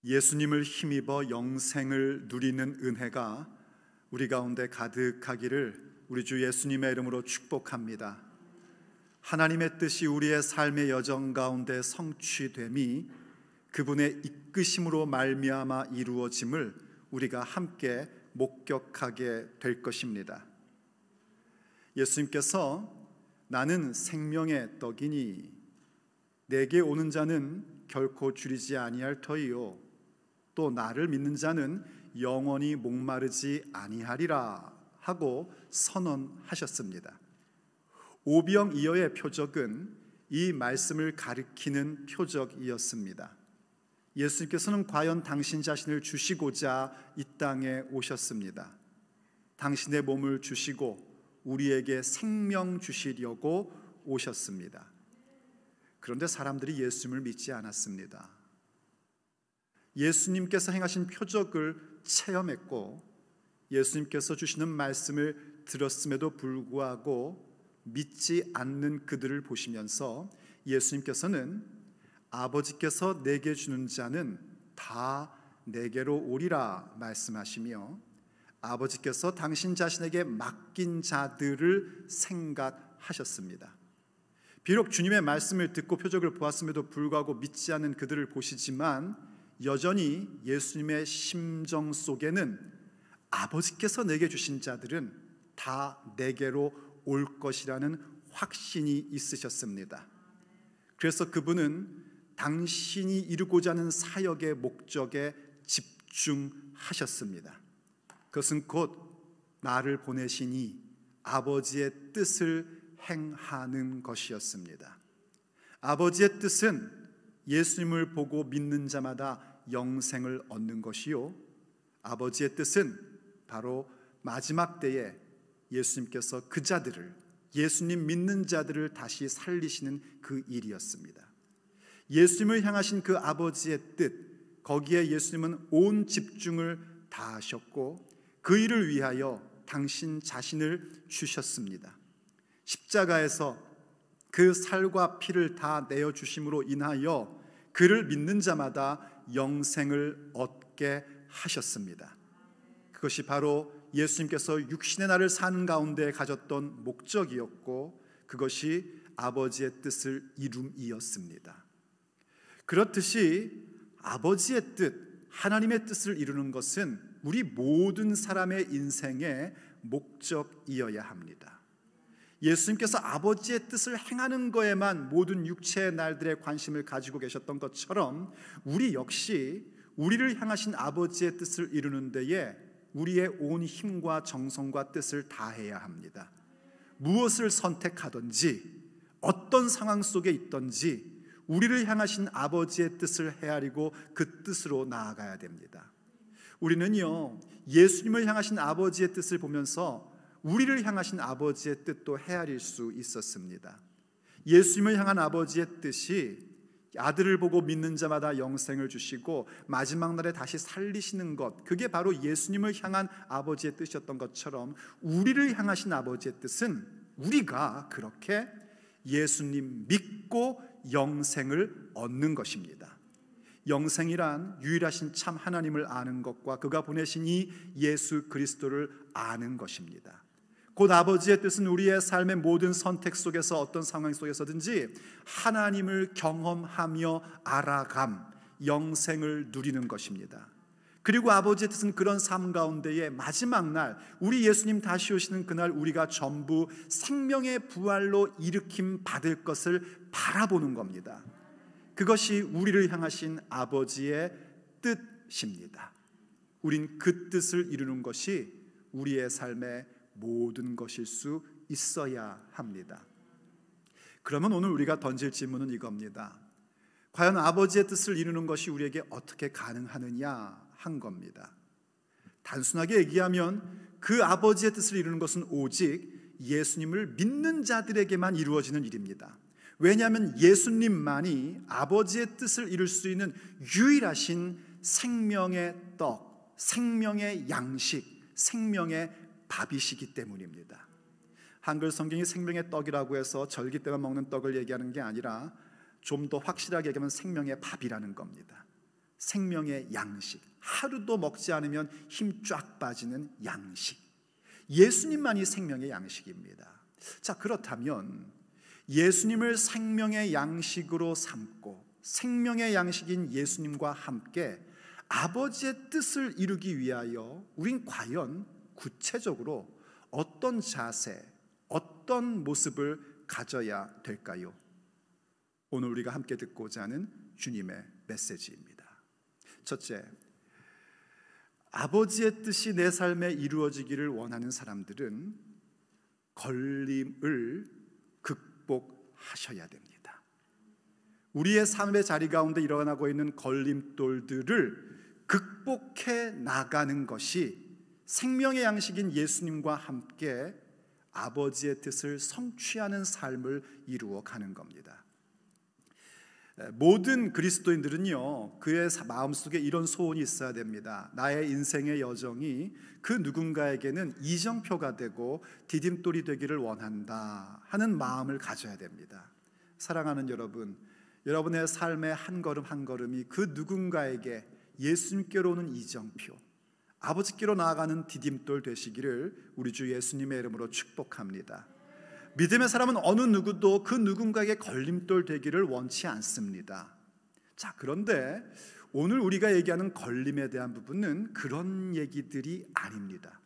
예수님을 힘입어 영생을 누리는 은혜가 우리 가운데 가득하기를 우리 주 예수님의 이름으로 축복합니다. 하나님의 뜻이 우리의 삶의 여정 가운데 성취됨이 그분의 이끄심으로 말미암아 이루어짐을 우리가 함께 목격하게 될 것입니다. 예수님께서 나는 생명의 떡이니 내게 오는 자는 결코 줄이지 아니할 터이요 또 나를 믿는 자는 영원히 목마르지 아니하리라 하고 선언하셨습니다. 오병이어의 표적은 이 말씀을 가리키는 표적이었습니다. 예수님께서는 과연 당신 자신을 주시고자 이 땅에 오셨습니다. 당신의 몸을 주시고 우리에게 생명 주시려고 오셨습니다. 그런데 사람들이 예수님을 믿지 않았습니다. 예수님께서 행하신 표적을 체험했고 예수님께서 주시는 말씀을 들었음에도 불구하고 믿지 않는 그들을 보시면서 예수님께서는 아버지께서 내게 주는 자는 다 내게로 오리라 말씀하시며 아버지께서 당신 자신에게 맡긴 자들을 생각하셨습니다. 비록 주님의 말씀을 듣고 표적을 보았음에도 불구하고 믿지 않는 그들을 보시지만 여전히 예수님의 심정 속에는 아버지께서 내게 주신 자들은 다 내게로 올 것이라는 확신이 있으셨습니다. 그래서 그분은 당신이 이루고자 하는 사역의 목적에 집중하셨습니다. 그것은 곧 나를 보내시니 아버지의 뜻을 행하는 것이었습니다. 아버지의 뜻은 예수님을 보고 믿는 자마다 영생을 얻는 것이요 아버지의 뜻은 바로 마지막 때에 예수님께서 그 자들을, 예수님 믿는 자들을 다시 살리시는 그 일이었습니다. 예수님을 향하신 그 아버지의 뜻, 거기에 예수님은 온 집중을 다하셨고 그 일을 위하여 당신 자신을 주셨습니다. 십자가에서 그 살과 피를 다 내어주심으로 인하여 그를 믿는 자마다 영생을 얻게 하셨습니다. 그것이 바로 예수님께서 육신의 날을 사는 가운데 가졌던 목적이었고 그것이 아버지의 뜻을 이룸이었습니다. 그렇듯이 아버지의 뜻, 하나님의 뜻을 이루는 것은 우리 모든 사람의 인생의 목적이어야 합니다. 예수님께서 아버지의 뜻을 행하는 거에만 모든 육체의 날들의 관심을 가지고 계셨던 것처럼 우리 역시 우리를 향하신 아버지의 뜻을 이루는 데에 우리의 온 힘과 정성과 뜻을 다해야 합니다. 무엇을 선택하든지 어떤 상황 속에 있든지 우리를 향하신 아버지의 뜻을 헤아리고 그 뜻으로 나아가야 됩니다. 우리는요, 예수님을 향하신 아버지의 뜻을 보면서 우리를 향하신 아버지의 뜻도 헤아릴 수 있었습니다. 예수님을 향한 아버지의 뜻이 아들을 보고 믿는 자마다 영생을 주시고 마지막 날에 다시 살리시는 것, 그게 바로 예수님을 향한 아버지의 뜻이었던 것처럼 우리를 향하신 아버지의 뜻은 우리가 그렇게 예수님 믿고 영생을 얻는 것입니다. 영생이란 유일하신 참 하나님을 아는 것과 그가 보내신 이 예수 그리스도를 아는 것입니다. 곧 아버지의 뜻은 우리의 삶의 모든 선택 속에서 어떤 상황 속에서든지 하나님을 경험하며 알아감, 영생을 누리는 것입니다. 그리고 아버지의 뜻은 그런 삶 가운데에 마지막 날, 우리 예수님 다시 오시는 그날 우리가 전부 생명의 부활로 일으킴 받을 것을 바라보는 겁니다. 그것이 우리를 향하신 아버지의 뜻입니다. 우린 그 뜻을 이루는 것이 우리의 삶의 모든 것일 수 있어야 합니다. 그러면 오늘 우리가 던질 질문은 이겁니다. 과연 아버지의 뜻을 이루는 것이 우리에게 어떻게 가능하느냐 한 겁니다. 단순하게 얘기하면 그 아버지의 뜻을 이루는 것은 오직 예수님을 믿는 자들에게만 이루어지는 일입니다. 왜냐하면 예수님만이 아버지의 뜻을 이룰 수 있는 유일하신 생명의 떡, 생명의 양식, 생명의 밥이시기 때문입니다. 한글 성경이 생명의 떡이라고 해서 절기 때만 먹는 떡을 얘기하는 게 아니라 좀 더 확실하게 얘기하면 생명의 밥이라는 겁니다. 생명의 양식, 하루도 먹지 않으면 힘 쫙 빠지는 양식, 예수님만이 생명의 양식입니다. 자, 그렇다면 예수님을 생명의 양식으로 삼고 생명의 양식인 예수님과 함께 아버지의 뜻을 이루기 위하여 우린 과연 구체적으로 어떤 자세, 어떤 모습을 가져야 될까요? 오늘 우리가 함께 듣고자 하는 주님의 메시지입니다. 첫째, 아버지의 뜻이 내 삶에 이루어지기를 원하는 사람들은 걸림을 극복하셔야 됩니다. 우리의 삶의 자리 가운데 일어나고 있는 걸림돌들을 극복해 나가는 것이 생명의 양식인 예수님과 함께 아버지의 뜻을 성취하는 삶을 이루어 가는 겁니다. 모든 그리스도인들은요, 그의 마음속에 이런 소원이 있어야 됩니다. 나의 인생의 여정이 그 누군가에게는 이정표가 되고 디딤돌이 되기를 원한다 하는 마음을 가져야 됩니다. 사랑하는 여러분, 여러분의 삶의 한 걸음 한 걸음이 그 누군가에게 예수님께로 오는 이정표, 아버지께로 나아가는 디딤돌 되시기를 우리 주 예수님의 이름으로 축복합니다. 믿음의 사람은 어느 누구도 그 누군가에게 걸림돌 되기를 원치 않습니다. 자, 그런데 오늘 우리가 얘기하는 걸림에 대한 부분은 그런 얘기들이 아닙니다.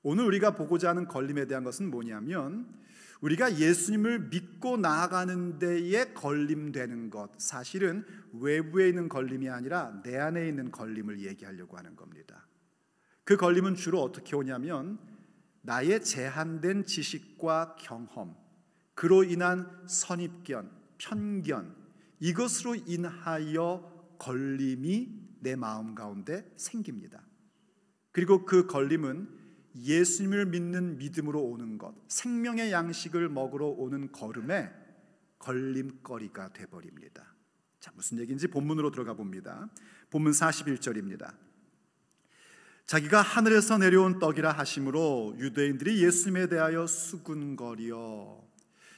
오늘 우리가 보고자 하는 걸림에 대한 것은 뭐냐면, 우리가 예수님을 믿고 나아가는 데에 걸림되는 것, 사실은 외부에 있는 걸림이 아니라 내 안에 있는 걸림을 얘기하려고 하는 겁니다. 그 걸림은 주로 어떻게 오냐면 나의 제한된 지식과 경험, 그로 인한 선입견, 편견, 이것으로 인하여 걸림이 내 마음 가운데 생깁니다. 그리고 그 걸림은 예수님을 믿는 믿음으로 오는 것, 생명의 양식을 먹으러 오는 걸음에 걸림거리가 돼버립니다. 자, 무슨 얘기인지 본문으로 들어가 봅니다. 본문 41절입니다. 자기가 하늘에서 내려온 떡이라 하심으로 유대인들이 예수님에 대하여 수군거리어.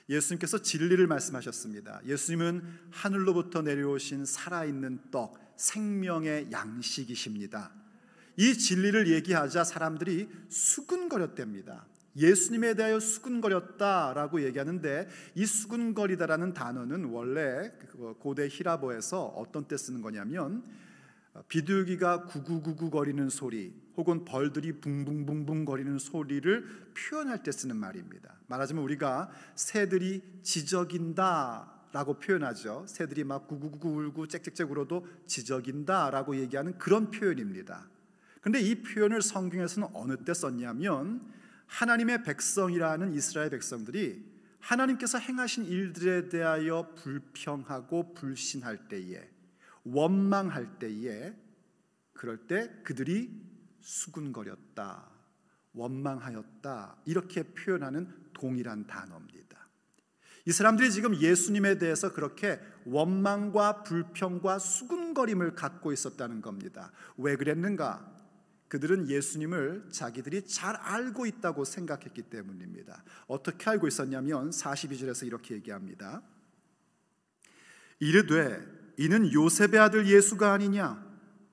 예수님께서 진리를 말씀하셨습니다. 예수님은 하늘로부터 내려오신 살아있는 떡, 생명의 양식이십니다. 이 진리를 얘기하자 사람들이 수군거렸답니다. 예수님에 대하여 수군거렸다라고 얘기하는데, 이 수군거리다라는 단어는 원래 고대 히라보에서 어떤 때 쓰는 거냐면 비둘기가 구구구구 거리는 소리, 혹은 벌들이 붕붕붕붕 거리는 소리를 표현할 때 쓰는 말입니다. 말하자면 우리가 새들이 지저긴다 라고 표현하죠. 새들이 막 구구구구 울고 짹짹짹 울어도 지저긴다 라고 얘기하는 그런 표현입니다. 그런데 이 표현을 성경에서는 어느 때 썼냐면, 하나님의 백성이라는 이스라엘 백성들이 하나님께서 행하신 일들에 대하여 불평하고 불신할 때에, 원망할 때에, 그럴 때 그들이 수군거렸다, 원망하였다, 이렇게 표현하는 동일한 단어입니다. 이 사람들이 지금 예수님에 대해서 그렇게 원망과 불평과 수군거림을 갖고 있었다는 겁니다. 왜 그랬는가? 그들은 예수님을 자기들이 잘 알고 있다고 생각했기 때문입니다. 어떻게 알고 있었냐면 42절에서 이렇게 얘기합니다. 이르되 이는 요셉의 아들 예수가 아니냐?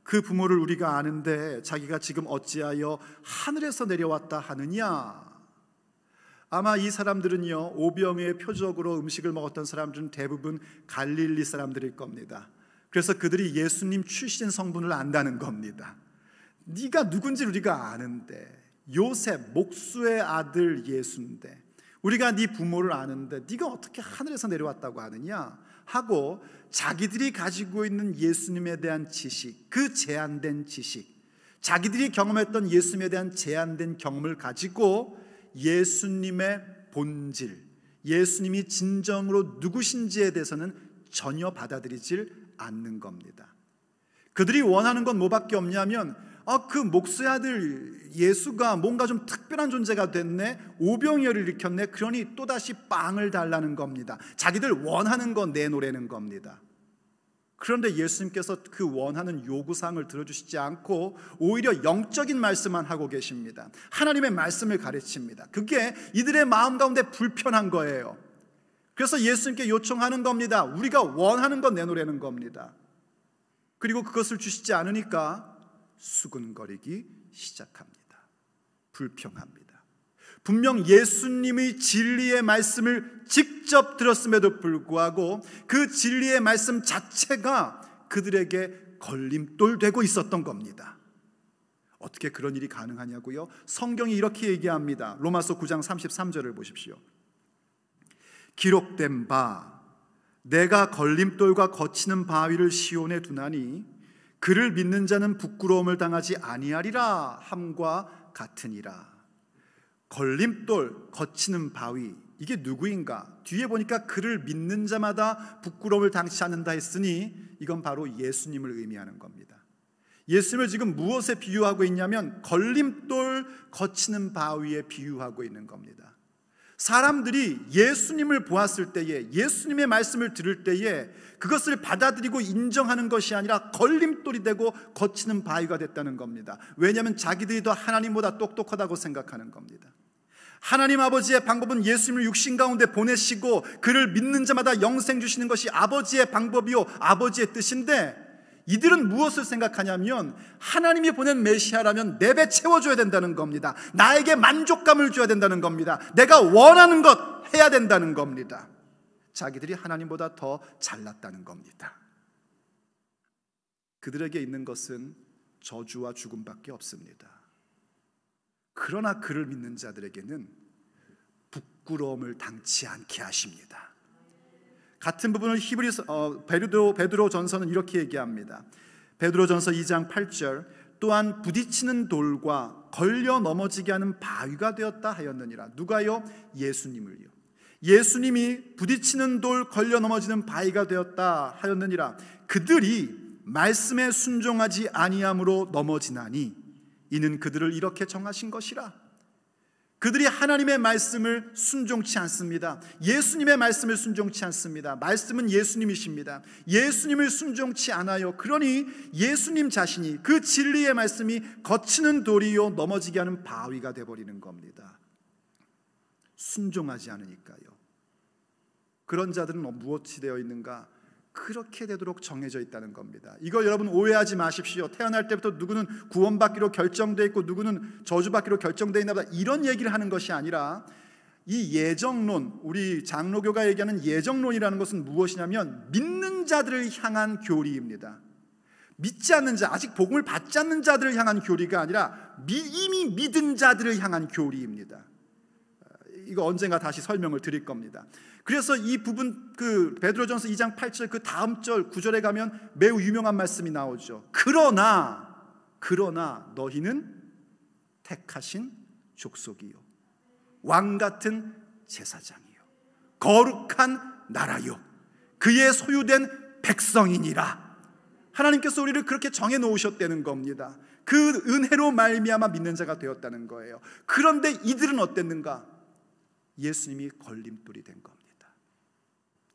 그 부모를 우리가 아는데 자기가 지금 어찌하여 하늘에서 내려왔다 하느냐? 아마 이 사람들은요, 오병이의 표적으로 음식을 먹었던 사람들은 대부분 갈릴리 사람들일 겁니다. 그래서 그들이 예수님 출신 성분을 안다는 겁니다. 네가 누군지 우리가 아는데, 요셉 목수의 아들 예수인데, 우리가 네 부모를 아는데 네가 어떻게 하늘에서 내려왔다고 하느냐 하고, 자기들이 가지고 있는 예수님에 대한 지식, 그 제한된 지식, 자기들이 경험했던 예수님에 대한 제한된 경험을 가지고 예수님의 본질, 예수님이 진정으로 누구신지에 대해서는 전혀 받아들이질 않는 겁니다. 그들이 원하는 건 뭐밖에 없냐면, 그 목수의 아들 예수가 뭔가 좀 특별한 존재가 됐네, 오병이어를 일으켰네, 그러니 또다시 빵을 달라는 겁니다. 자기들 원하는 거 내놓으라는 겁니다. 그런데 예수님께서 그 원하는 요구사항을 들어주시지 않고 오히려 영적인 말씀만 하고 계십니다. 하나님의 말씀을 가르칩니다. 그게 이들의 마음 가운데 불편한 거예요. 그래서 예수님께 요청하는 겁니다. 우리가 원하는 건 내놓으라는 겁니다. 그리고 그것을 주시지 않으니까 수근거리기 시작합니다. 불평합니다. 분명 예수님의 진리의 말씀을 직접 들었음에도 불구하고 그 진리의 말씀 자체가 그들에게 걸림돌 되고 있었던 겁니다. 어떻게 그런 일이 가능하냐고요? 성경이 이렇게 얘기합니다. 로마서 9장 33절을 보십시오. 기록된 바 내가 걸림돌과 거치는 바위를 시온에 두나니 그를 믿는 자는 부끄러움을 당하지 아니하리라 함과 같으니라. 걸림돌, 거치는 바위, 이게 누구인가? 뒤에 보니까 그를 믿는 자마다 부끄러움을 당치 않는다 했으니 이건 바로 예수님을 의미하는 겁니다. 예수님을 지금 무엇에 비유하고 있냐면 걸림돌, 거치는 바위에 비유하고 있는 겁니다. 사람들이 예수님을 보았을 때에, 예수님의 말씀을 들을 때에 그것을 받아들이고 인정하는 것이 아니라 걸림돌이 되고 거치는 바위가 됐다는 겁니다. 왜냐하면 자기들이 더 하나님보다 똑똑하다고 생각하는 겁니다. 하나님 아버지의 방법은 예수님을 육신 가운데 보내시고 그를 믿는 자마다 영생 주시는 것이 아버지의 방법이요 아버지의 뜻인데, 이들은 무엇을 생각하냐면 하나님이 보낸 메시아라면 내 배 채워줘야 된다는 겁니다. 나에게 만족감을 줘야 된다는 겁니다. 내가 원하는 것 해야 된다는 겁니다. 자기들이 하나님보다 더 잘났다는 겁니다. 그들에게 있는 것은 저주와 죽음밖에 없습니다. 그러나 그를 믿는 자들에게는 부끄러움을 당치 않게 하십니다. 같은 부분을 베드로 전서는 이렇게 얘기합니다. 베드로 전서 2장 8절 또한 부딪히는 돌과 걸려 넘어지게 하는 바위가 되었다 하였느니라. 누가요? 예수님을요. 예수님이 부딪히는 돌 걸려 넘어지는 바위가 되었다 하였느니라. 그들이 말씀에 순종하지 아니함으로 넘어지나니 이는 그들을 이렇게 정하신 것이라. 그들이 하나님의 말씀을 순종치 않습니다. 예수님의 말씀을 순종치 않습니다. 말씀은 예수님이십니다. 예수님을 순종치 않아요. 그러니 예수님 자신이 그 진리의 말씀이 거치는 돌이요 넘어지게 하는 바위가 되어버리는 겁니다. 순종하지 않으니까요. 그런 자들은 무엇이 되어 있는가? 그렇게 되도록 정해져 있다는 겁니다. 이거 여러분 오해하지 마십시오. 태어날 때부터 누구는 구원받기로 결정되어 있고 누구는 저주받기로 결정되어 있나 보다, 이런 얘기를 하는 것이 아니라 이 예정론, 우리 장로교가 얘기하는 예정론이라는 것은 무엇이냐면 믿는 자들을 향한 교리입니다. 믿지 않는 자, 아직 복음을 받지 않는 자들을 향한 교리가 아니라 이미 믿은 자들을 향한 교리입니다. 이거 언젠가 다시 설명을 드릴 겁니다. 그래서 이 부분, 그 베드로전서 2장 8절 그 다음 절 9절에 가면 매우 유명한 말씀이 나오죠. 그러나 너희는 택하신 족속이요 왕같은 제사장이요 거룩한 나라요 그의 소유된 백성이니라. 하나님께서 우리를 그렇게 정해 놓으셨다는 겁니다. 그 은혜로 말미암아 믿는 자가 되었다는 거예요. 그런데 이들은 어땠는가? 예수님이 걸림돌이 된 겁니다.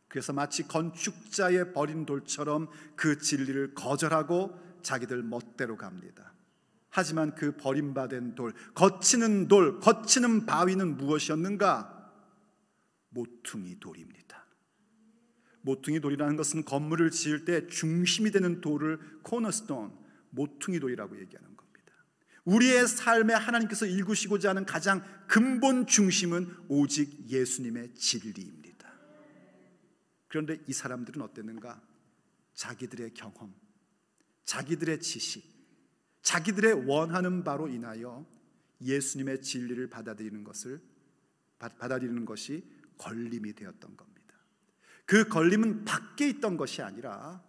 그래서 마치 건축자의 버린 돌처럼 그 진리를 거절하고 자기들 멋대로 갑니다. 하지만 그 버림받은 돌, 거치는 바위는 무엇이었는가? 모퉁이 돌입니다. 모퉁이 돌이라는 것은 건물을 지을 때 중심이 되는 돌을 코너스톤, 모퉁이 돌이라고 얘기하는 겁니다. 우리의 삶에 하나님께서 일구시고자 하는 가장 근본 중심은 오직 예수님의 진리입니다. 그런데 이 사람들은 어땠는가? 자기들의 경험, 자기들의 지식, 자기들의 원하는 바로 인하여 예수님의 진리를 받아들이는 것이 걸림이 되었던 겁니다. 그 걸림은 밖에 있던 것이 아니라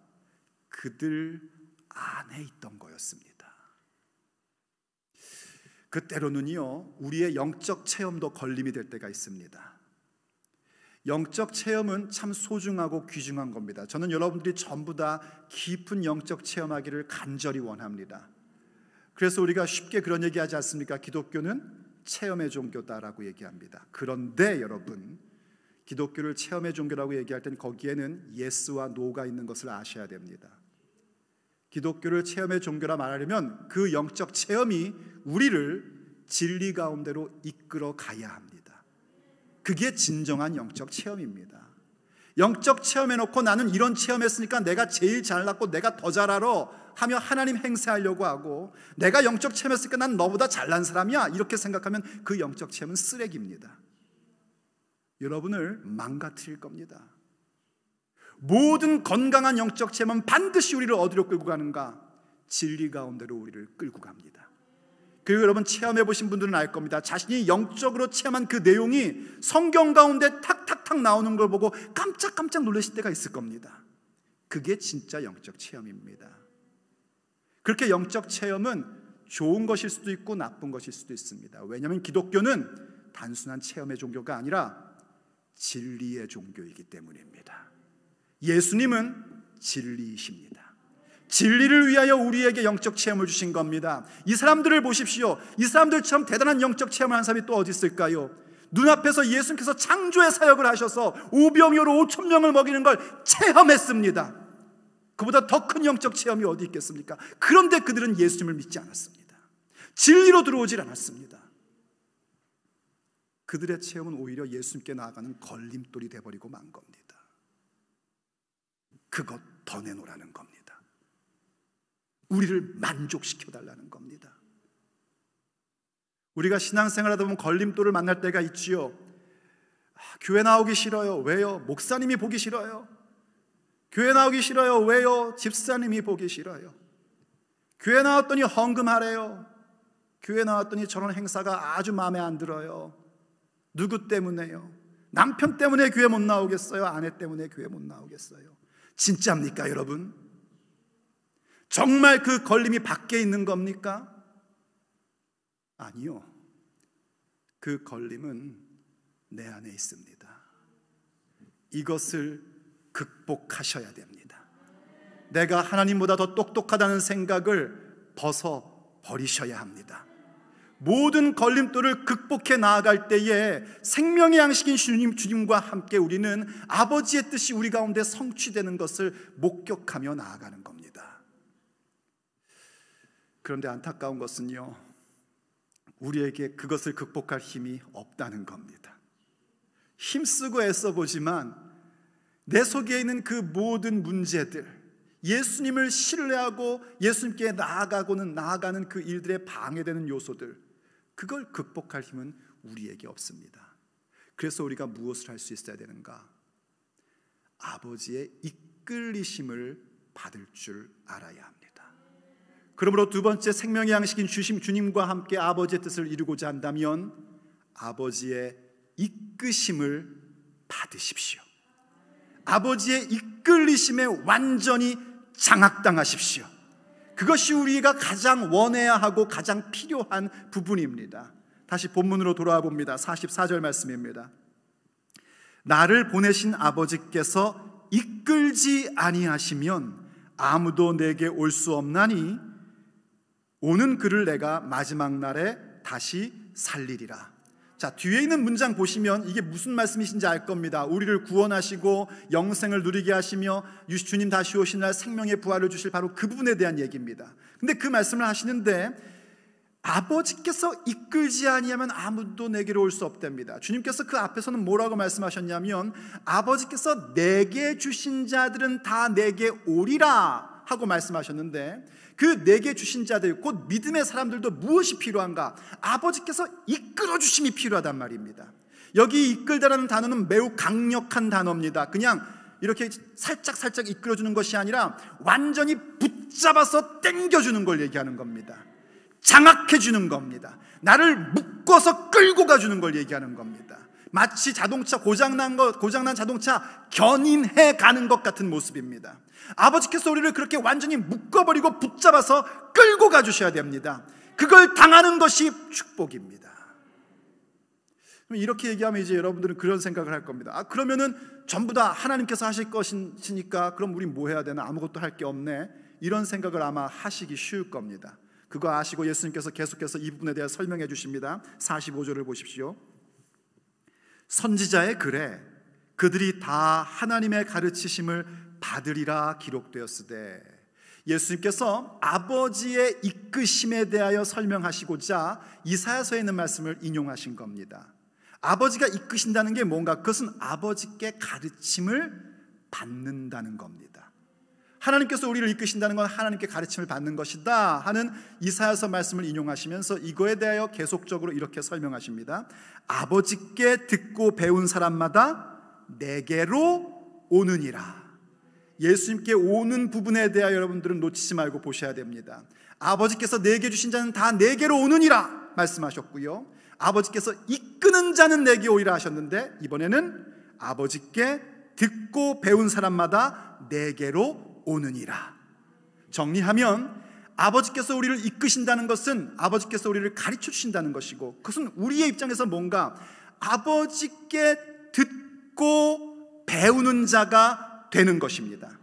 그들 안에 있던 거였습니다. 그 때로는요, 우리의 영적 체험도 걸림이 될 때가 있습니다. 영적 체험은 참 소중하고 귀중한 겁니다. 저는 여러분들이 전부 다 깊은 영적 체험하기를 간절히 원합니다. 그래서 우리가 쉽게 그런 얘기하지 않습니까? 기독교는 체험의 종교다라고 얘기합니다. 그런데 여러분, 기독교를 체험의 종교라고 얘기할 땐 거기에는 예스와 노가 있는 것을 아셔야 됩니다. 기독교를 체험의 종교라 말하려면 그 영적 체험이 우리를 진리 가운데로 이끌어 가야 합니다. 그게 진정한 영적 체험입니다. 영적 체험해놓고 나는 이런 체험했으니까 내가 제일 잘났고 내가 더 잘 알아 하며 하나님 행세하려고 하고, 내가 영적 체험했으니까 난 너보다 잘난 사람이야 이렇게 생각하면 그 영적 체험은 쓰레기입니다. 여러분을 망가뜨릴 겁니다. 모든 건강한 영적 체험은 반드시 우리를 어디로 끌고 가는가? 진리 가운데로 우리를 끌고 갑니다. 그리고 여러분 체험해 보신 분들은 알 겁니다. 자신이 영적으로 체험한 그 내용이 성경 가운데 탁탁탁 나오는 걸 보고 깜짝깜짝 놀라실 때가 있을 겁니다. 그게 진짜 영적 체험입니다. 그렇게 영적 체험은 좋은 것일 수도 있고 나쁜 것일 수도 있습니다. 왜냐하면 기독교는 단순한 체험의 종교가 아니라 진리의 종교이기 때문입니다. 예수님은 진리이십니다. 진리를 위하여 우리에게 영적 체험을 주신 겁니다. 이 사람들을 보십시오. 이 사람들처럼 대단한 영적 체험을 한 사람이 또 어디 있을까요? 눈앞에서 예수님께서 창조의 사역을 하셔서 오병이어로 5,000명을 먹이는 걸 체험했습니다. 그보다 더 큰 영적 체험이 어디 있겠습니까? 그런데 그들은 예수님을 믿지 않았습니다. 진리로 들어오질 않았습니다. 그들의 체험은 오히려 예수님께 나아가는 걸림돌이 돼버리고 만 겁니다. 그것 더 내놓으라는 겁니다. 우리를 만족시켜달라는 겁니다. 우리가 신앙생활하다 보면 걸림돌을 만날 때가 있지요. 교회 나오기 싫어요. 왜요? 목사님이 보기 싫어요. 교회 나오기 싫어요. 왜요? 집사님이 보기 싫어요. 교회 나왔더니 헌금하래요. 교회 나왔더니 저런 행사가 아주 마음에 안 들어요. 누구 때문에요? 남편 때문에 교회 못 나오겠어요? 아내 때문에 교회 못 나오겠어요? 진짜입니까, 여러분? 정말 그 걸림이 밖에 있는 겁니까? 아니요. 그 걸림은 내 안에 있습니다. 이것을 극복하셔야 됩니다. 내가 하나님보다 더 똑똑하다는 생각을 벗어버리셔야 합니다. 모든 걸림돌을 극복해 나아갈 때에 생명의 양식인 주님과 함께 우리는 아버지의 뜻이 우리 가운데 성취되는 것을 목격하며 나아가는 겁니다. 그런데 안타까운 것은요, 우리에게 그것을 극복할 힘이 없다는 겁니다. 힘쓰고 애써보지만 내 속에 있는 그 모든 문제들, 예수님을 신뢰하고 예수님께 나아가는 그 일들에 방해되는 요소들, 그걸 극복할 힘은 우리에게 없습니다. 그래서 우리가 무엇을 할 수 있어야 되는가? 아버지의 이끌리심을 받을 줄 알아야 합니다. 그러므로 두 번째 생명의 양식인 주님과 함께 아버지의 뜻을 이루고자 한다면 아버지의 이끄심을 받으십시오. 아버지의 이끌리심에 완전히 장악당하십시오. 그것이 우리가 가장 원해야 하고 가장 필요한 부분입니다. 다시 본문으로 돌아와 봅니다. 44절 말씀입니다. 나를 보내신 아버지께서 이끌지 아니하시면 아무도 내게 올 수 없나니 오는 그를 내가 마지막 날에 다시 살리리라. 자, 뒤에 있는 문장 보시면 이게 무슨 말씀이신지 알 겁니다. 우리를 구원하시고 영생을 누리게 하시며 주님 다시 오신 날 생명의 부활을 주실 바로 그 부분에 대한 얘기입니다. 근데 그 말씀을 하시는데 아버지께서 이끌지 아니하면 아무도 내게로 올 수 없답니다. 주님께서 그 앞에서는 뭐라고 말씀하셨냐면 아버지께서 내게 주신 자들은 다 내게 오리라 하고 말씀하셨는데 그 내게 주신 자들, 곧 믿음의 사람들도 무엇이 필요한가? 아버지께서 이끌어 주심이 필요하단 말입니다. 여기 이끌다라는 단어는 매우 강력한 단어입니다. 그냥 이렇게 살짝 이끌어주는 것이 아니라 완전히 붙잡아서 당겨주는 걸 얘기하는 겁니다. 장악해주는 겁니다. 나를 묶어서 끌고 가주는 걸 얘기하는 겁니다. 마치 자동차 고장난 자동차 견인해 가는 것 같은 모습입니다. 아버지께서 우리를 그렇게 완전히 묶어버리고 붙잡아서 끌고 가주셔야 됩니다. 그걸 당하는 것이 축복입니다. 이렇게 얘기하면 이제 여러분들은 그런 생각을 할 겁니다. 그러면은 전부 다 하나님께서 하실 것이니까 그럼 우린 뭐 해야 되나? 아무것도 할 게 없네. 이런 생각을 아마 하시기 쉬울 겁니다. 그거 아시고 예수님께서 계속해서 이 부분에 대해 설명해 주십니다. 45절을 보십시오. 선지자의 글에 그들이 다 하나님의 가르치심을 받으리라 기록되었으되, 예수님께서 아버지의 이끄심에 대하여 설명하시고자 이사야서에 있는 말씀을 인용하신 겁니다. 아버지가 이끄신다는 게 뭔가? 그것은 아버지께 가르침을 받는다는 겁니다. 하나님께서 우리를 이끄신다는 건 하나님께 가르침을 받는 것이다 하는 이사야서 말씀을 인용하시면서 이거에 대하여 계속적으로 이렇게 설명하십니다. 아버지께 듣고 배운 사람마다 내게로 오느니라. 예수님께 오는 부분에 대하여 여러분들은 놓치지 말고 보셔야 됩니다. 아버지께서 내게 주신 자는 다 내게로 오느니라 말씀하셨고요, 아버지께서 이끄는 자는 내게 오리라 하셨는데, 이번에는 아버지께 듣고 배운 사람마다 내게로 오느니라. 정리하면 아버지께서 우리를 이끄신다는 것은 아버지께서 우리를 가르쳐 주신다는 것이고, 그것은 우리의 입장에서 뭔가 아버지께 듣고 배우는 자가 되는 것입니다.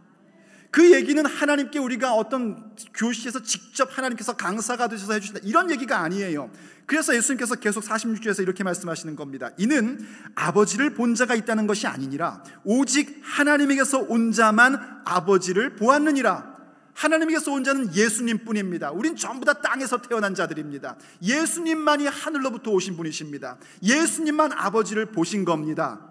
그 얘기는 하나님께 우리가 어떤 교실에서 직접 하나님께서 강사가 되셔서 해주신다 이런 얘기가 아니에요. 그래서 예수님께서 계속 46절에서 이렇게 말씀하시는 겁니다. 이는 아버지를 본 자가 있다는 것이 아니니라 오직 하나님에게서 온 자만 아버지를 보았느니라. 하나님에게서 온 자는 예수님뿐입니다. 우린 전부 다 땅에서 태어난 자들입니다. 예수님만이 하늘로부터 오신 분이십니다. 예수님만 아버지를 보신 겁니다.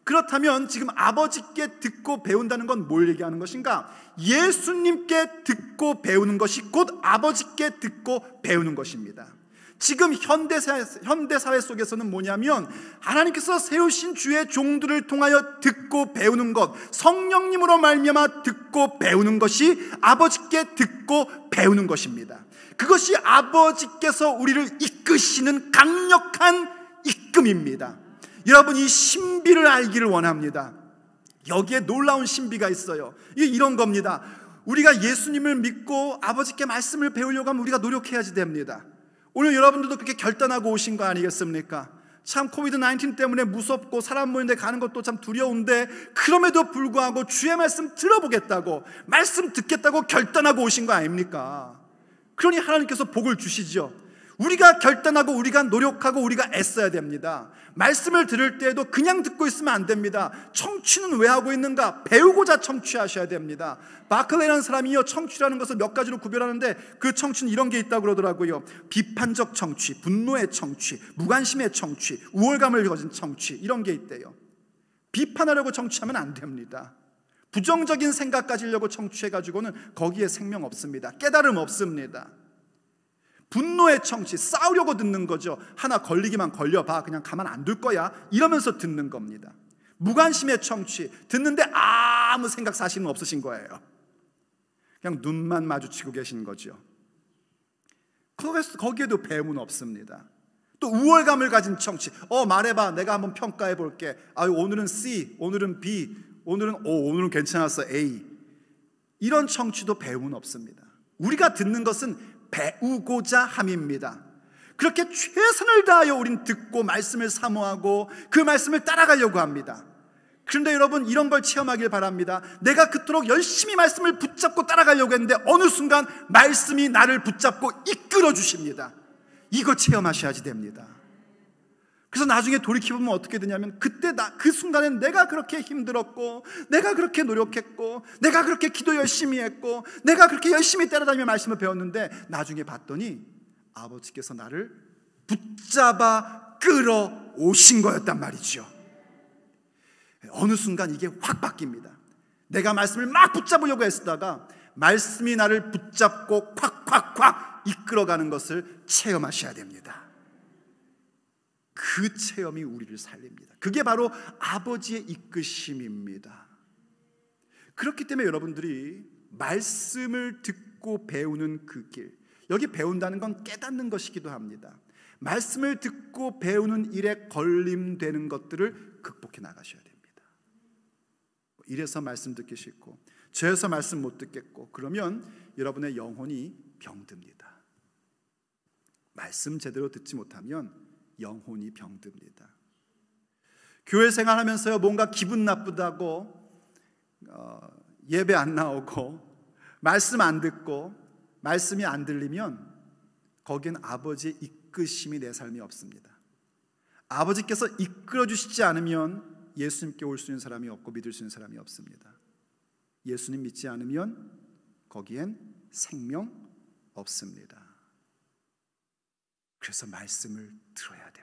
그렇다면 지금 아버지께 듣고 배운다는 건 뭘 얘기하는 것인가? 예수님께 듣고 배우는 것이 곧 아버지께 듣고 배우는 것입니다. 지금 현대사회 속에서는 뭐냐면 하나님께서 세우신 주의 종들을 통하여 듣고 배우는 것, 성령님으로 말미암아 듣고 배우는 것이 아버지께 듣고 배우는 것입니다. 그것이 아버지께서 우리를 이끄시는 강력한 이끔입니다. 여러분, 이 신비를 알기를 원합니다. 여기에 놀라운 신비가 있어요. 이게 이런 겁니다. 우리가 예수님을 믿고 아버지께 말씀을 배우려고 하면 우리가 노력해야지 됩니다. 오늘 여러분들도 그렇게 결단하고 오신 거 아니겠습니까? 참 코비드-19 때문에 무섭고 사람 모이는데 가는 것도 참 두려운데 그럼에도 불구하고 주의 말씀 들어보겠다고, 말씀 듣겠다고 결단하고 오신 거 아닙니까? 그러니 하나님께서 복을 주시죠. 우리가 결단하고 우리가 노력하고 우리가 애써야 됩니다. 말씀을 들을 때에도 그냥 듣고 있으면 안 됩니다. 청취는 왜 하고 있는가? 배우고자 청취하셔야 됩니다. 바클레라는 사람이요, 청취라는 것을 몇 가지로 구별하는데 그 청취는 이런 게 있다고 그러더라고요. 비판적 청취, 분노의 청취, 무관심의 청취, 우월감을 가진 청취, 이런 게 있대요. 비판하려고 청취하면 안 됩니다. 부정적인 생각 가지려고 청취해가지고는 거기에 생명 없습니다. 깨달음 없습니다. 분노의 청취, 싸우려고 듣는 거죠. 하나 걸리기만 걸려봐, 그냥 가만 안 둘 거야, 이러면서 듣는 겁니다. 무관심의 청취, 듣는데 아무 생각 사실은 없으신 거예요. 그냥 눈만 마주치고 계신 거죠. 거기에도 배움은 없습니다. 또 우월감을 가진 청취, 말해봐, 내가 한번 평가해 볼게. 오늘은 C, 오늘은 B, 오늘은 괜찮았어, A. 이런 청취도 배움은 없습니다. 우리가 듣는 것은 배우고자 함입니다. 그렇게 최선을 다하여 우린 듣고 말씀을 사모하고 그 말씀을 따라가려고 합니다. 그런데 여러분, 이런 걸 체험하길 바랍니다. 내가 그토록 열심히 말씀을 붙잡고 따라가려고 했는데 어느 순간 말씀이 나를 붙잡고 이끌어 주십니다. 이거 체험하셔야지 됩니다. 그래서 나중에 돌이켜보면 어떻게 되냐면, 그때 그 순간엔 내가 그렇게 힘들었고, 내가 그렇게 노력했고, 내가 그렇게 기도 열심히 했고, 내가 그렇게 열심히 따라다니며 말씀을 배웠는데 나중에 봤더니 아버지께서 나를 붙잡아 끌어오신 거였단 말이죠. 어느 순간 이게 확 바뀝니다. 내가 말씀을 막 붙잡으려고 했다가 말씀이 나를 붙잡고 콱콱콱 이끌어가는 것을 체험하셔야 됩니다. 그 체험이 우리를 살립니다. 그게 바로 아버지의 이끄심입니다. 그렇기 때문에 여러분들이 말씀을 듣고 배우는 그 길, 여기 배운다는 건 깨닫는 것이기도 합니다. 말씀을 듣고 배우는 일에 걸림되는 것들을 극복해 나가셔야 됩니다. 이래서 말씀 듣기 싫고 저래서 말씀 못 듣겠고 그러면 여러분의 영혼이 병듭니다. 말씀 제대로 듣지 못하면 영혼이 병듭니다. 교회 생활하면서요, 뭔가 기분 나쁘다고 예배 안 나오고 말씀 안 듣고 말씀이 안 들리면 거긴 아버지의 이끄심이 내 삶이 없습니다. 아버지께서 이끌어 주시지 않으면 예수님께 올 수 있는 사람이 없고 믿을 수 있는 사람이 없습니다. 예수님 믿지 않으면 거기엔 생명 없습니다. 그래서 말씀을 들어야 됩니다.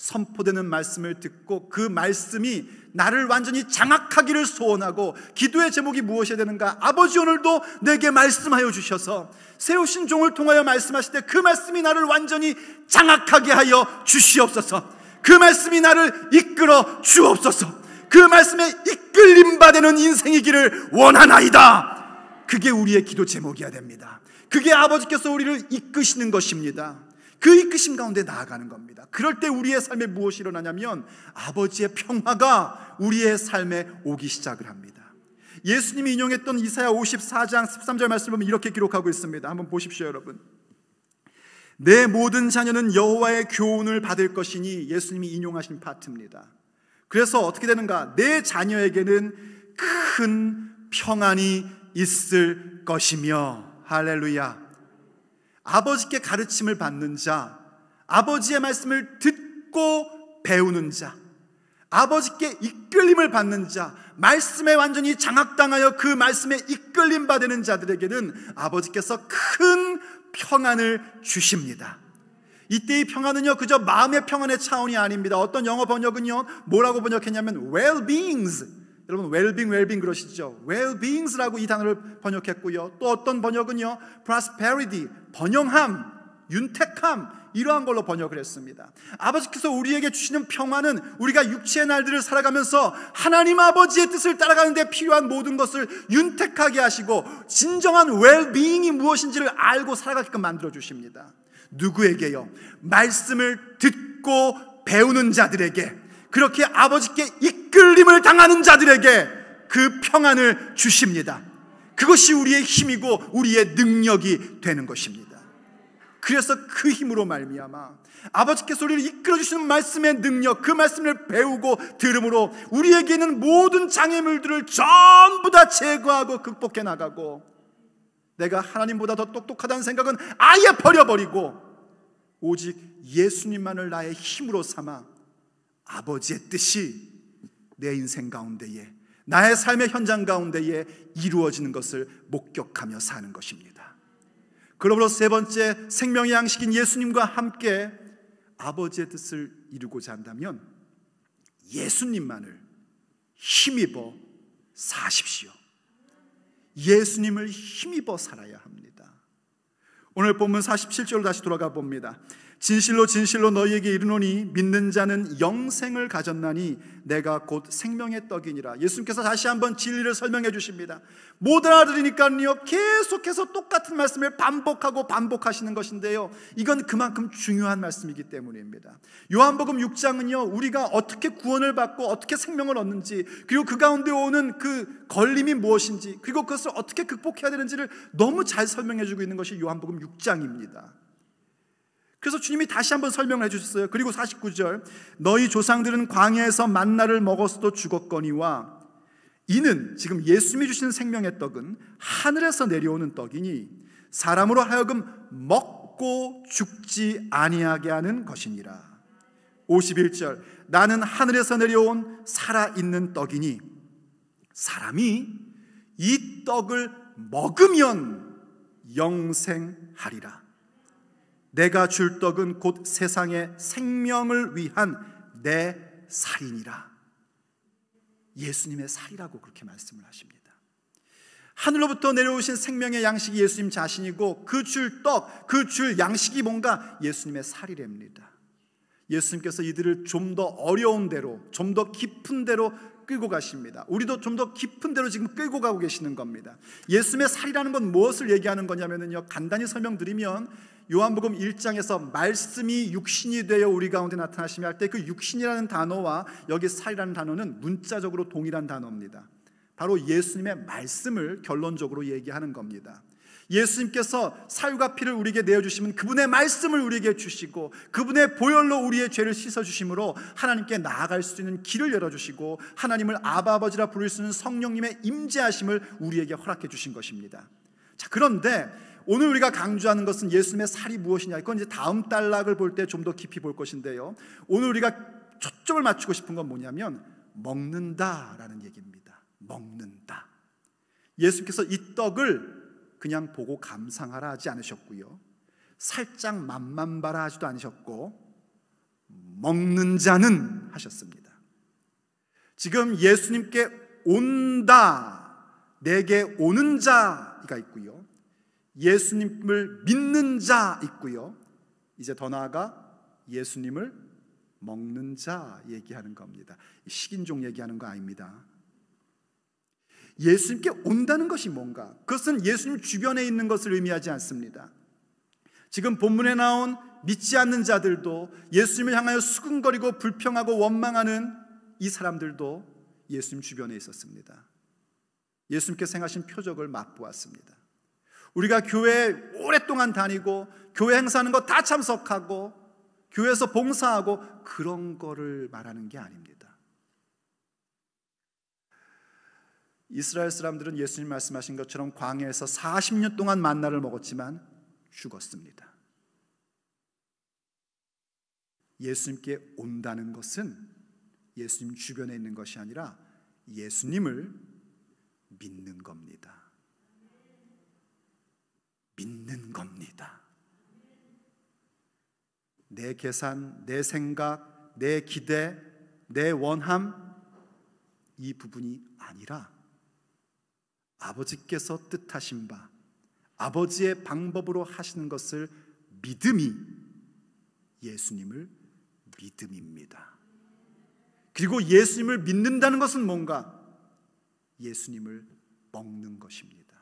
선포되는 말씀을 듣고 그 말씀이 나를 완전히 장악하기를 소원하고, 기도의 제목이 무엇이 되는가? 아버지, 오늘도 내게 말씀하여 주셔서 세우신 종을 통하여 말씀하실 때 그 말씀이 나를 완전히 장악하게 하여 주시옵소서. 그 말씀이 나를 이끌어 주옵소서. 그 말씀에 이끌림 받는 인생이기를 원하나이다. 그게 우리의 기도 제목이어야 됩니다. 그게 아버지께서 우리를 이끄시는 것입니다. 그 이끄심 가운데 나아가는 겁니다. 그럴 때 우리의 삶에 무엇이 일어나냐면 아버지의 평화가 우리의 삶에 오기 시작을 합니다. 예수님이 인용했던 이사야 54장 13절 말씀을 보면 이렇게 기록하고 있습니다. 한번 보십시오, 여러분. 내 모든 자녀는 여호와의 교훈을 받을 것이니, 예수님이 인용하신 파트입니다. 그래서 어떻게 되는가? 내 자녀에게는 큰 평안이 있을 것이며, 할렐루야. 아버지께 가르침을 받는 자, 아버지의 말씀을 듣고 배우는 자, 아버지께 이끌림을 받는 자, 말씀에 완전히 장악당하여 그 말씀에 이끌림 받는 자들에게는 아버지께서 큰 평안을 주십니다. 이때의 평안은요, 그저 마음의 평안의 차원이 아닙니다. 어떤 영어 번역은요, 뭐라고 번역했냐면 well-beings, 여러분 well-being 그러시죠? well-beings라고 이 단어를 번역했고요. 또 어떤 번역은요, prosperity, 번영함, 윤택함, 이러한 걸로 번역을 했습니다. 아버지께서 우리에게 주시는 평안은 우리가 육체의 날들을 살아가면서 하나님 아버지의 뜻을 따라가는 데 필요한 모든 것을 윤택하게 하시고, 진정한 well-being이 무엇인지를 알고 살아가게끔 만들어 주십니다. 누구에게요? 말씀을 듣고 배우는 자들에게, 그렇게 아버지께 이끌림을 당하는 자들에게 그 평안을 주십니다. 그것이 우리의 힘이고 우리의 능력이 되는 것입니다. 그래서 그 힘으로 말미암아 아버지께서 우리를 이끌어주시는 말씀의 능력, 그 말씀을 배우고 들음으로 우리에게 있는 모든 장애물들을 전부 다 제거하고 극복해 나가고, 내가 하나님보다 더 똑똑하다는 생각은 아예 버려버리고 오직 예수님만을 나의 힘으로 삼아 아버지의 뜻이 내 인생 가운데에, 나의 삶의 현장 가운데에 이루어지는 것을 목격하며 사는 것입니다. 그러므로 세 번째, 생명의 양식인 예수님과 함께 아버지의 뜻을 이루고자 한다면 예수님만을 힘입어 사십시오. 예수님을 힘입어 살아야 합니다. 오늘 본문 47절로 다시 돌아가 봅니다. 진실로 진실로 너희에게 이르노니 믿는 자는 영생을 가졌나니 내가 곧 생명의 떡이니라. 예수님께서 다시 한번 진리를 설명해 주십니다. 못 알아들으니까요, 계속해서 똑같은 말씀을 반복하고 반복하시는 것인데요, 이건 그만큼 중요한 말씀이기 때문입니다. 요한복음 6장은요, 우리가 어떻게 구원을 받고 어떻게 생명을 얻는지, 그리고 그 가운데 오는 그 걸림이 무엇인지, 그리고 그것을 어떻게 극복해야 되는지를 너무 잘 설명해 주고 있는 것이 요한복음 6장입니다. 그래서 주님이 다시 한번 설명을 해주셨어요. 그리고 49절, 너희 조상들은 광야에서 만나를 먹었어도 죽었거니와 이는, 지금 예수님이 주시는 생명의 떡은 하늘에서 내려오는 떡이니 사람으로 하여금 먹고 죽지 아니하게 하는 것이니라. 51절, 나는 하늘에서 내려온 살아있는 떡이니 사람이 이 떡을 먹으면 영생하리라. 내가 줄 떡은 곧 세상의 생명을 위한 내 살이니라. 예수님의 살이라고 그렇게 말씀을 하십니다. 하늘로부터 내려오신 생명의 양식이 예수님 자신이고, 그 줄 떡, 그 줄 양식이 뭔가 예수님의 살이랍니다. 예수님께서 이들을 좀 더 어려운 대로, 좀 더 깊은 대로 끌고 가십니다. 우리도 좀 더 깊은 데로 지금 끌고 가고 계시는 겁니다. 예수님의 살이라는 건 무엇을 얘기하는 거냐면요, 간단히 설명드리면 요한복음 1장에서 말씀이 육신이 되어 우리 가운데 나타나시며 할 때 그 육신이라는 단어와 여기 살이라는 단어는 문자적으로 동일한 단어입니다. 바로 예수님의 말씀을 결론적으로 얘기하는 겁니다. 예수님께서 살과 피를 우리에게 내어주시면 그분의 말씀을 우리에게 주시고, 그분의 보혈로 우리의 죄를 씻어주심으로 하나님께 나아갈 수 있는 길을 열어주시고, 하나님을 아바 아버지라 부를 수 있는 성령님의 임재하심을 우리에게 허락해 주신 것입니다. 자, 그런데 오늘 우리가 강조하는 것은 예수님의 살이 무엇이냐, 이건 이제 다음 단락을 볼 때 좀 더 깊이 볼 것인데요, 오늘 우리가 초점을 맞추고 싶은 건 뭐냐면 먹는다라는 얘기입니다. 먹는다. 예수께서 이 떡을 그냥 보고 감상하라 하지 않으셨고요, 살짝 맛만 봐라 하지도 않으셨고, 먹는 자는 하셨습니다. 지금 예수님께 온다, 내게 오는 자가 있고요, 예수님을 믿는 자 있고요, 이제 더 나아가 예수님을 먹는 자 얘기하는 겁니다. 식인종 얘기하는 거 아닙니다. 예수님께 온다는 것이 뭔가? 그것은 예수님 주변에 있는 것을 의미하지 않습니다. 지금 본문에 나온 믿지 않는 자들도, 예수님을 향하여 수근거리고 불평하고 원망하는 이 사람들도 예수님 주변에 있었습니다. 예수님께서 행하신 표적을 맛보았습니다. 우리가 교회에 오랫동안 다니고 교회 행사하는 거 다 참석하고 교회에서 봉사하고 그런 거를 말하는 게 아닙니다. 이스라엘 사람들은 예수님 말씀하신 것처럼 광야에서 40년 동안 만나를 먹었지만 죽었습니다. 예수님께 온다는 것은 예수님 주변에 있는 것이 아니라 예수님을 믿는 겁니다. 믿는 겁니다. 내 계산, 내 생각, 내 기대, 내 원함, 이 부분이 아니라 아버지께서 뜻하신 바, 아버지의 방법으로 하시는 것을 믿음이 예수님을 믿음입니다. 그리고 예수님을 믿는다는 것은 뭔가? 예수님을 먹는 것입니다.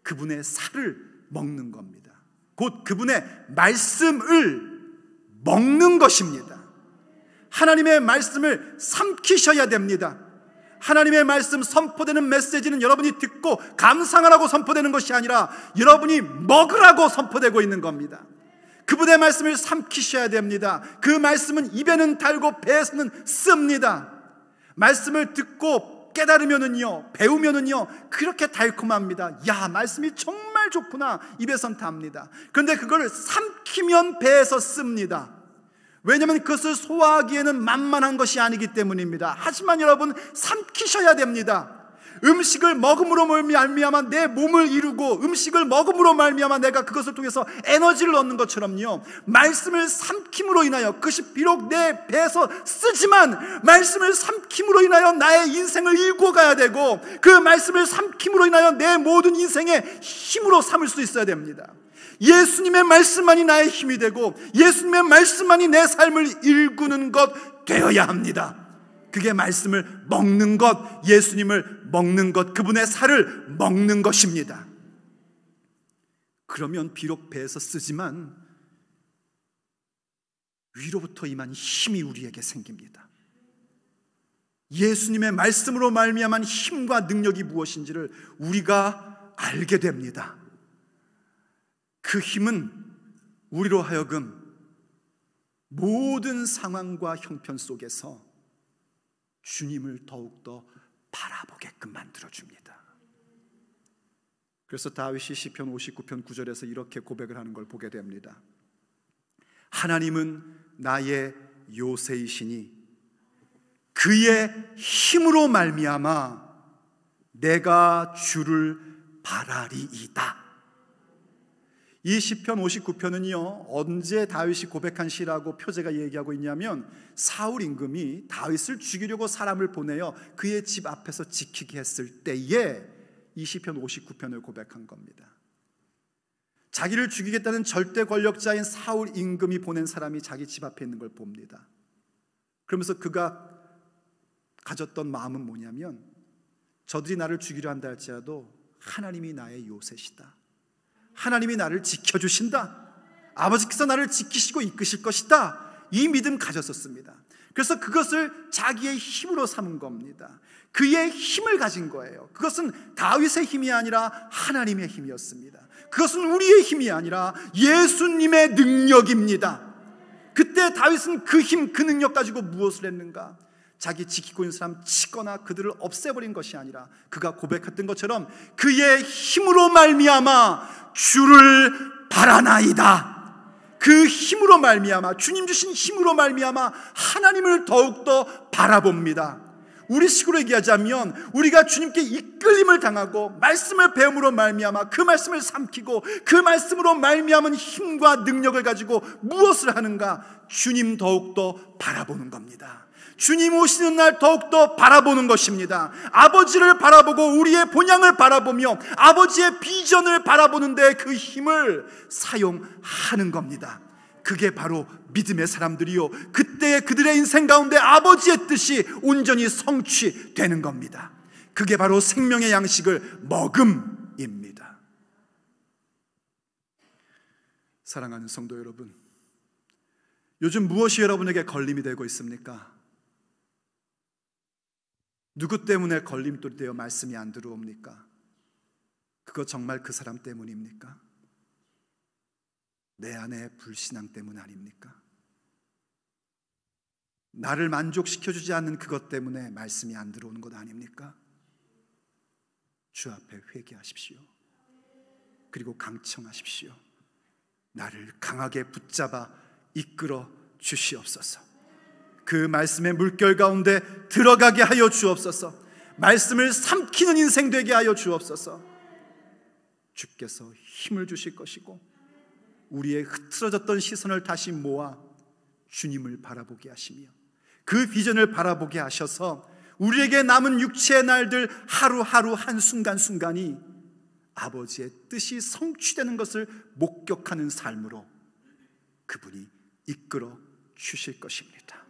그분의 살을 먹는 겁니다. 곧 그분의 말씀을 먹는 것입니다. 하나님의 말씀을 삼키셔야 됩니다. 하나님의 말씀 선포되는 메시지는 여러분이 듣고 감상하라고 선포되는 것이 아니라 여러분이 먹으라고 선포되고 있는 겁니다. 그분의 말씀을 삼키셔야 됩니다. 그 말씀은 입에는 달고 배에서는 씁니다. 말씀을 듣고 깨달으면은요, 배우면은요, 그렇게 달콤합니다. 야, 말씀이 정말 좋구나. 입에선 답니다. 그런데 그걸 삼키면 배에서 씁니다. 왜냐하면 그것을 소화하기에는 만만한 것이 아니기 때문입니다. 하지만 여러분, 삼키셔야 됩니다. 음식을 먹음으로 말미암아 내 몸을 이루고 음식을 먹음으로 말미암아 내가 그것을 통해서 에너지를 얻는 것처럼요, 말씀을 삼킴으로 인하여, 그것이 비록 내 배에서 쓰지만 말씀을 삼킴으로 인하여 나의 인생을 일궈 가야 되고, 그 말씀을 삼킴으로 인하여 내 모든 인생의 힘으로 삼을 수 있어야 됩니다. 예수님의 말씀만이 나의 힘이 되고 예수님의 말씀만이 내 삶을 일구는 것 되어야 합니다. 그게 말씀을 먹는 것, 예수님을 먹는 것, 그분의 살을 먹는 것입니다. 그러면 비록 배에서 쓰지만 위로부터 임한 힘이 우리에게 생깁니다. 예수님의 말씀으로 말미암은 힘과 능력이 무엇인지를 우리가 알게 됩니다. 그 힘은 우리로 하여금 모든 상황과 형편 속에서 주님을 더욱더 바라보게끔 만들어줍니다. 그래서 다윗이 시편 59편 9절에서 이렇게 고백을 하는 걸 보게 됩니다. 하나님은 나의 요새이시니 그의 힘으로 말미암아 내가 주를 바라리이다. 이 시편 59편은요, 언제 다윗이 고백한 시라고 표제가 얘기하고 있냐면, 사울 임금이 다윗을 죽이려고 사람을 보내어 그의 집 앞에서 지키게 했을 때에 이 시편 59편을 고백한 겁니다. 자기를 죽이겠다는 절대 권력자인 사울 임금이 보낸 사람이 자기 집 앞에 있는 걸 봅니다. 그러면서 그가 가졌던 마음은 뭐냐면, 저들이 나를 죽이려 한다 할지라도 하나님이 나의 요새시다. 하나님이 나를 지켜주신다. 아버지께서 나를 지키시고 이끄실 것이다. 이 믿음 가졌었습니다. 그래서 그것을 자기의 힘으로 삼은 겁니다. 그의 힘을 가진 거예요. 그것은 다윗의 힘이 아니라 하나님의 힘이었습니다. 그것은 우리의 힘이 아니라 예수님의 능력입니다. 그때 다윗은 그 힘, 그 능력 가지고 무엇을 했는가? 자기 지키고 있는 사람 치거나 그들을 없애버린 것이 아니라 그가 고백했던 것처럼 그의 힘으로 말미암아 주를 바라나이다. 그 힘으로 말미암아, 주님 주신 힘으로 말미암아 하나님을 더욱더 바라봅니다. 우리 식으로 얘기하자면 우리가 주님께 이끌림을 당하고 말씀을 배움으로 말미암아 그 말씀을 삼키고 그 말씀으로 말미암은 힘과 능력을 가지고 무엇을 하는가? 주님 더욱더 바라보는 겁니다. 주님 오시는 날 더욱더 바라보는 것입니다. 아버지를 바라보고 우리의 본향을 바라보며 아버지의 비전을 바라보는데 그 힘을 사용하는 겁니다. 그게 바로 믿음의 사람들이요, 그때 그들의 인생 가운데 아버지의 뜻이 온전히 성취되는 겁니다. 그게 바로 생명의 양식을 먹음입니다. 사랑하는 성도 여러분, 요즘 무엇이 여러분에게 걸림이 되고 있습니까? 누구 때문에 걸림돌이 되어 말씀이 안 들어옵니까? 그거 정말 그 사람 때문입니까? 내 안의 불신앙 때문 아닙니까? 나를 만족시켜주지 않는 그것 때문에 말씀이 안 들어오는 것 아닙니까? 주 앞에 회개하십시오. 그리고 강청하십시오. 나를 강하게 붙잡아 이끌어 주시옵소서. 그 말씀의 물결 가운데 들어가게 하여 주옵소서. 말씀을 삼키는 인생 되게 하여 주옵소서. 주께서 힘을 주실 것이고 우리의 흐트러졌던 시선을 다시 모아 주님을 바라보게 하시며 그 비전을 바라보게 하셔서 우리에게 남은 육체의 날들 하루하루 한순간순간이 아버지의 뜻이 성취되는 것을 목격하는 삶으로 그분이 이끌어 주실 것입니다.